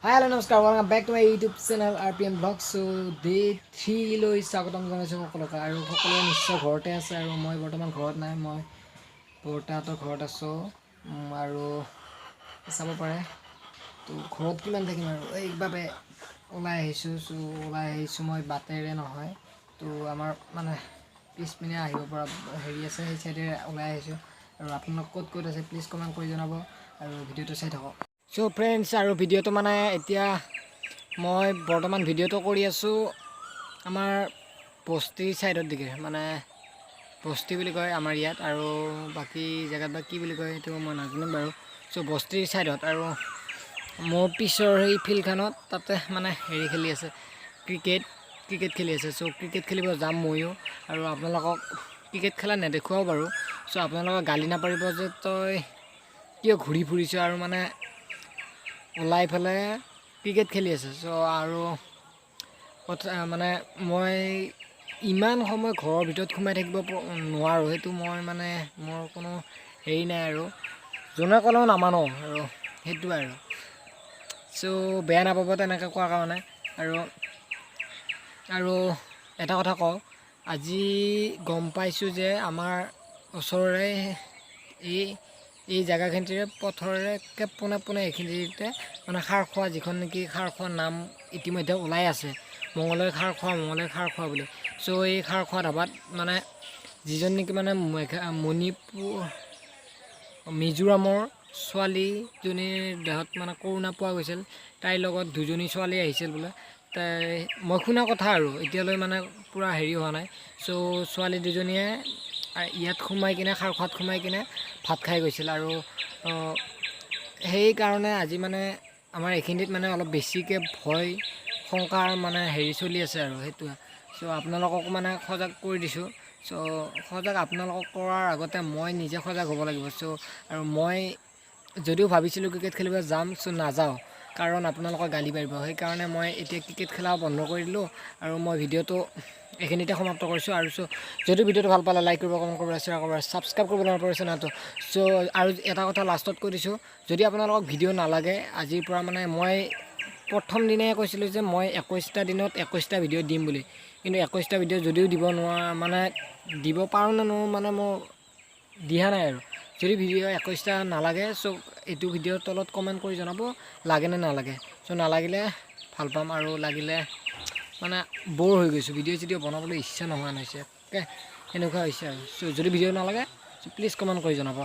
Hi, hello, namaskar. Welcome back to my YouTube channel RPM Vlogs. So day 3 লৈ স্বাগতম জনাইছোঁ সকলোকে আৰু সকলোৱে নিশ্চয় ঘৰতে আছে আৰু মই বৰ্তমান ঘৰত নাই মই বৰ্তাহঁতৰ ঘৰত আছোঁ আৰু চাব পাৰে তো ঘৰত কিমান থাকিম আৰু এইবাবে ওলাই আহিছোঁ মই বাটেৰে নহয় তো আমাৰ মানে পিছপিনে আহিব পৰা হেৰি আছে সেই চাইডেৰে ওলাই আহিছোঁ আৰু আপোনালোক ক'ত আছে প্লিজ কমেণ্ট কৰি জনাব আৰু ভিডিঅ'টো চাই থাকক সো ফ্ৰেণ্ডছ আৰু ভিডিঅ'টো মানে এতিয়া মই বৰ্তমান ভিডিঅ'টো কৰি আছোঁ আমাৰ বস্তি চাইডৰ দিকে মানে বস্তি বুলি কয় আমাৰ ইয়াত আৰু বাকী জেগাত বা কি বুলি কয় সেইটো মই নাজানো বাৰু সো বস্তিৰ চাইডত আৰু মোৰ পিছৰ সেই ফিল্ডখনত তাতে মানে হেৰি খেলি আছে ক্ৰিকেট খেলি আছে সো ক্ৰিকেট খেলিব যাম ময়ো আৰু আপোনালোকক ক্ৰিকেট খেলা নেদেখুৱাও বাৰু সো আপোনালোকক গালি নাপাৰিব যে তই কিয় ঘূৰি ফুৰিছ আৰু মানে ওলাই ফেলে ক্ৰিকেট খেলি আছে সো আৰু কথা মানে মই ইমান সময় ঘৰৰ ভিতৰত সোমাই থাকিব নোৱাৰোঁ সেইটো মই মানে মোৰ কোনো হেৰি নাই আৰু যোনে ক'লেও নামানো আৰু সেইটোৱে আৰু সো বেয়া নাপাব তেনেকৈ কোৱাৰ কাৰণে আৰু এটা কথা কওঁ আজি গম পাইছোঁ যে আমাৰ ওচৰৰে এই জেগাখিনিতে পথৰেকে পোনে এইখিনিতে মানে খাৰ খোৱা যিখন নেকি খাৰ খোৱা নাম ইতিমধ্যে ওলাই আছে মঙলদৈ খাৰ খোৱা বুলি চ' এই খাৰ খোৱা ধাবাত মানে যিজন নেকি মানে মিজোৰামৰ ছোৱালীজনীৰ দেহত মানে কৰোণা পোৱা গৈছিল তাইৰ লগত দুজনী ছোৱালী আহিছিল বোলে তাই মই শুনা কথা আৰু এতিয়ালৈ মানে পূৰা হেৰি হোৱা নাই চ' ছোৱালী দুজনীয়ে ইয়াত সোমাই কিনে খাৰ খোৱাত সোমাই কিনে ভাত খাই গৈছিল আৰু সেইকাৰণে আজি মানে আমাৰ এইখিনিত মানে অলপ বেছিকৈ ভয় শংকাৰ মানে হেৰি চলি আছে আৰু সেইটোৱে চ' আপোনালোকক মানে সজাগ কৰি দিছোঁ চ' সজাগ আপোনালোকক কৰাৰ আগতে মই নিজে সজাগ হ'ব লাগিব চ' আৰু মই যদিও ভাবিছিলোঁ ক্ৰিকেট খেলিব যাম চ' নাযাওঁ কাৰণ আপোনালোকক গালি পাৰিব সেইকাৰণে মই এতিয়া ক্ৰিকেট খেলা বন্ধ কৰি দিলোঁ আৰু মই ভিডিঅ'টো এইখিনিতে সমাপ্ত কৰিছোঁ আৰু চ' যদি ভিডিঅ'টো ভাল পালে লাইক কৰিব কমেণ্ট কৰিব শ্বেয়াৰ কৰিব ছাবস্ক্ৰাইব কৰিব নপাহৰিব চেনেলটো চ' আৰু এটা কথা লাষ্টত কৈ দিছোঁ যদি আপোনালোকক ভিডিঅ' নালাগে আজিৰ পৰা মানে মই প্ৰথম দিনাই কৈছিলোঁ যে মই 21টা দিনত 21টা ভিডিঅ' দিম বুলি কিন্তু 21টা ভিডিঅ' যদিও দিব নোৱাৰা মানে দিব পাৰোঁ নে নোৱাৰোঁ মানে মোৰ দিয়া নাই আৰু যদি ভিডিঅ' 21টা নালাগে চ' এইটো ভিডিঅ'ৰ তলত কমেণ্ট কৰি জনাব লাগে নে নালাগে চ' নালাগিলে ভাল পাম আৰু লাগিলে মানে ব'ৰ হৈ গৈছোঁ ভিডিঅ' বনাবলৈ ইচ্ছা নোহোৱা হৈছে অ'কে এনেকুৱা হৈছে আৰু চ' যদি ভিডিঅ' নালাগে চ' প্লিজ কমেণ্ট কৰি জনাব